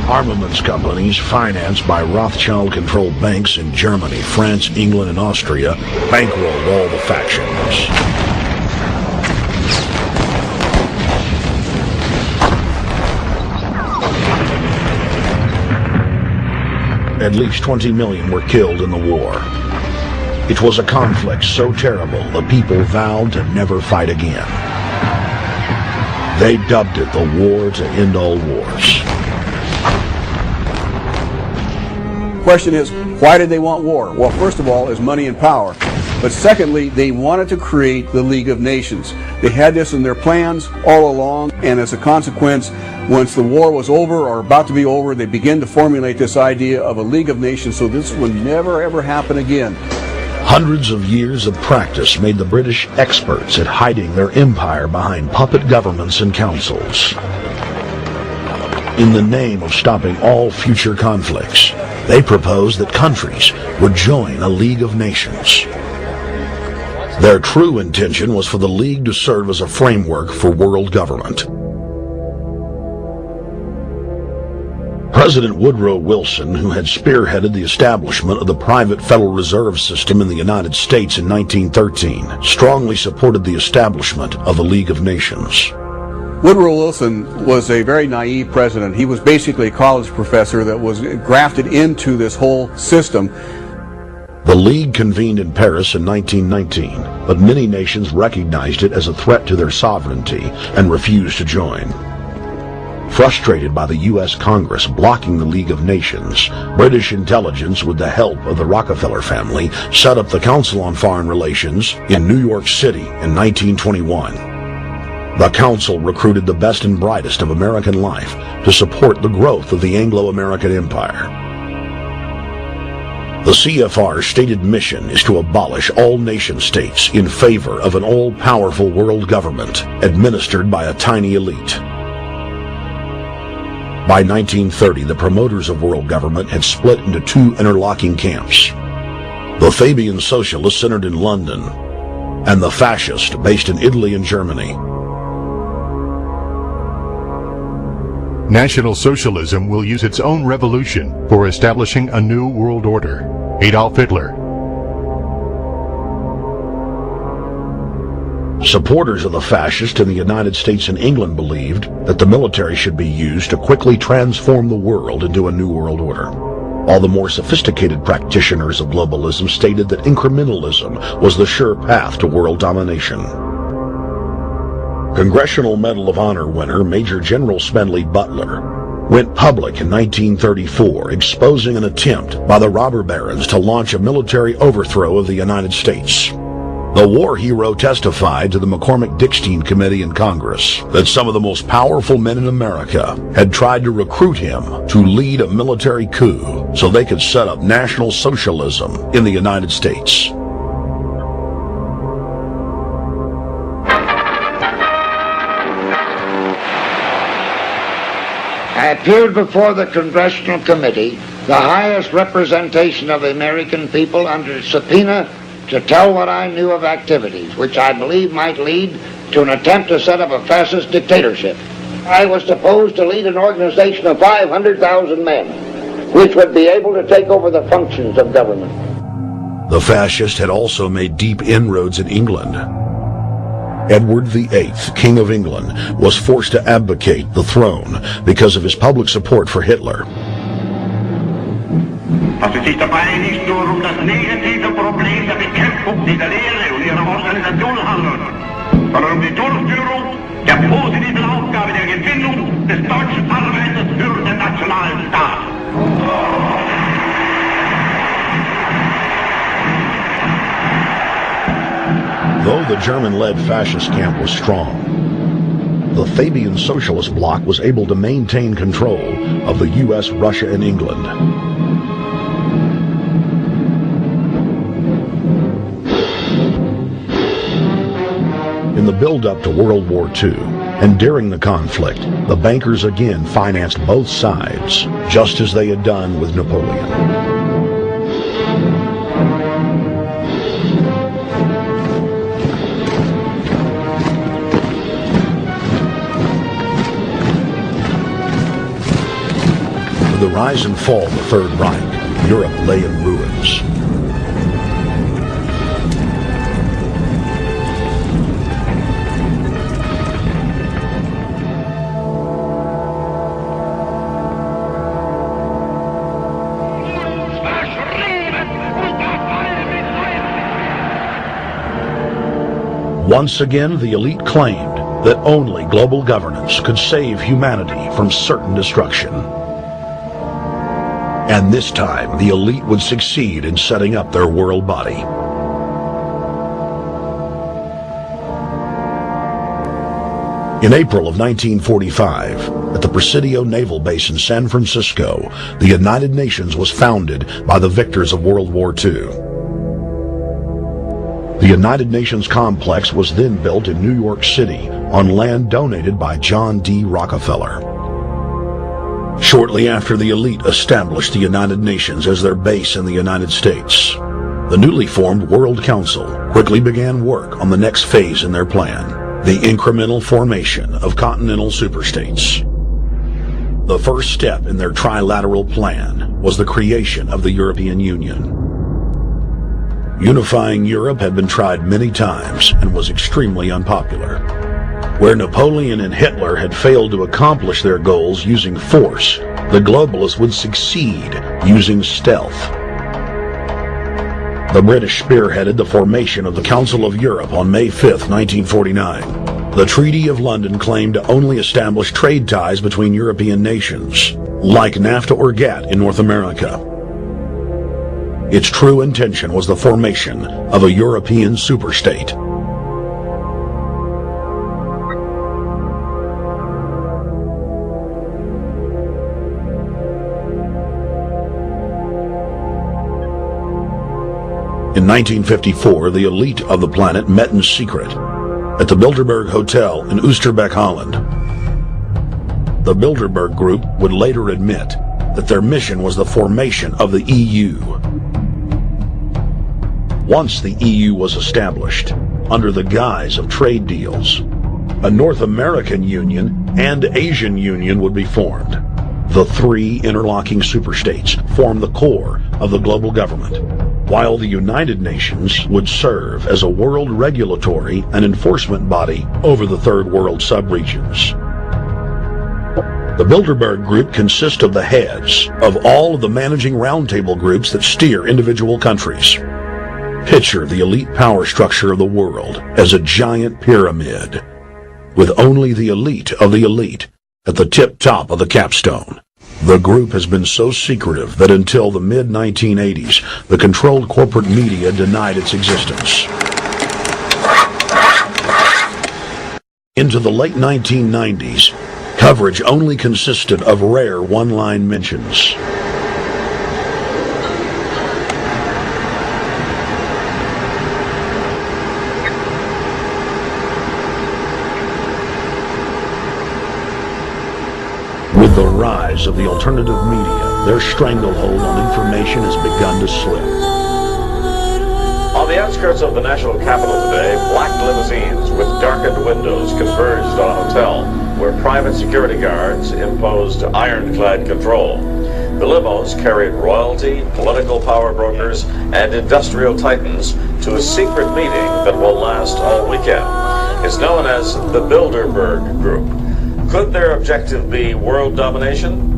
Armaments companies financed by Rothschild-controlled banks in Germany, France, England, and Austria bankrolled all the factions. At least 20 million were killed in the war. It was a conflict so terrible the people vowed to never fight again. They dubbed it the war to end all wars. Question is, why did they want war? Well, first of all, is money and power. But secondly, they wanted to create the League of Nations. They had this in their plans all along, and as a consequence, once the war was over or about to be over, they began to formulate this idea of a League of Nations so this would never ever happen again. Hundreds of years of practice made the British experts at hiding their empire behind puppet governments and councils. In the name of stopping all future conflicts, they proposed that countries would join a League of Nations. Their true intention was for the League to serve as a framework for world government. President Woodrow Wilson, who had spearheaded the establishment of the private Federal Reserve System in the United States in 1913, strongly supported the establishment of the League of Nations. Woodrow Wilson was a very naive president. He was basically a college professor that was grafted into this whole system. The League convened in Paris in 1919, but many nations recognized it as a threat to their sovereignty and refused to join. Frustrated by the U.S. Congress blocking the League of Nations, British intelligence, with the help of the Rockefeller family, set up the Council on Foreign Relations in New York City in 1921. The Council recruited the best and brightest of American life to support the growth of the Anglo-American Empire. The CFR's stated mission is to abolish all nation-states in favor of an all-powerful world government administered by a tiny elite. By 1930, the promoters of world government had split into two interlocking camps: the Fabian Socialists centered in London, and the Fascists based in Italy and Germany. National Socialism will use its own revolution for establishing a new world order. Adolf Hitler. Supporters of the fascists in the United States and England believed that the military should be used to quickly transform the world into a new world order. All the more sophisticated practitioners of globalism stated that incrementalism was the sure path to world domination. Congressional Medal of Honor winner Major General Smedley Butler went public in 1934, exposing an attempt by the robber barons to launch a military overthrow of the United States. The war hero testified to the McCormick-Dickstein Committee in Congress that some of the most powerful men in America had tried to recruit him to lead a military coup so they could set up National Socialism in the United States. I appeared before the Congressional Committee, the highest representation of the American people, under subpoena to tell what I knew of activities which I believed might lead to an attempt to set up a fascist dictatorship. I was supposed to lead an organization of 500,000 men, which would be able to take over the functions of government. The fascists had also made deep inroads in England. Edward VIII, King of England, was forced to abdicate the throne because of his public support for Hitler. Also es ist dabei nicht nur das negative Problem der Bekämpfung dieser Lehre und ihrer Organisation handelt, sondern die Durchführung der positiven Aufgabe der Gewinnung des deutschen Arbeiters für den nationalen Staat. Though the German-led fascist camp was strong, the Fabian Socialist bloc was able to maintain control of the U.S., Russia, and England. In the build-up to World War II, and during the conflict, the bankers again financed both sides, just as they had done with Napoleon. rise and fall of the Third Reich, Europe lay in ruins. Once again, the elite claimed that only global governance could save humanity from certain destruction. And this time, the elite would succeed in setting up their world body. In April of 1945, at the Presidio Naval Base in San Francisco, the United Nations was founded by the victors of World War II. The United Nations complex was then built in New York City on land donated by John D. Rockefeller. Shortly after the elite established the United Nations as their base in the United States, the newly formed World Council quickly began work on the next phase in their plan, the incremental formation of continental superstates. The first step in their trilateral plan was the creation of the European Union. Unifying Europe had been tried many times and was extremely unpopular. Where Napoleon and Hitler had failed to accomplish their goals using force, the globalists would succeed using stealth. The British spearheaded the formation of the Council of Europe on May 5, 1949. The Treaty of London claimed to only establish trade ties between European nations, like NAFTA or GATT in North America. Its true intention was the formation of a European superstate. In 1954, the elite of the planet met in secret at the Bilderberg Hotel in Oosterbeek, Holland. The Bilderberg Group would later admit that their mission was the formation of the EU. Once the EU was established, under the guise of trade deals, a North American Union and Asian Union would be formed. The three interlocking superstates formed the core of the global government, while the United Nations would serve as a world regulatory and enforcement body over the Third World subregions. The Bilderberg Group consists of the heads of all of the managing roundtable groups that steer individual countries. Picture the elite power structure of the world as a giant pyramid, with only the elite of the elite at the tip-top of the capstone. The group has been so secretive that until the mid-1980s, the controlled corporate media denied its existence. Into the late 1990s, coverage only consisted of rare one-line mentions. With the rise of the alternative media, their stranglehold on information has begun to slip. On the outskirts of the national capital today, black limousines with darkened windows converged on a hotel where private security guards imposed ironclad control. The limos carried royalty, political power brokers, and industrial titans to a secret meeting that will last all weekend. It's known as the Bilderberg Group. Could their objective be world domination?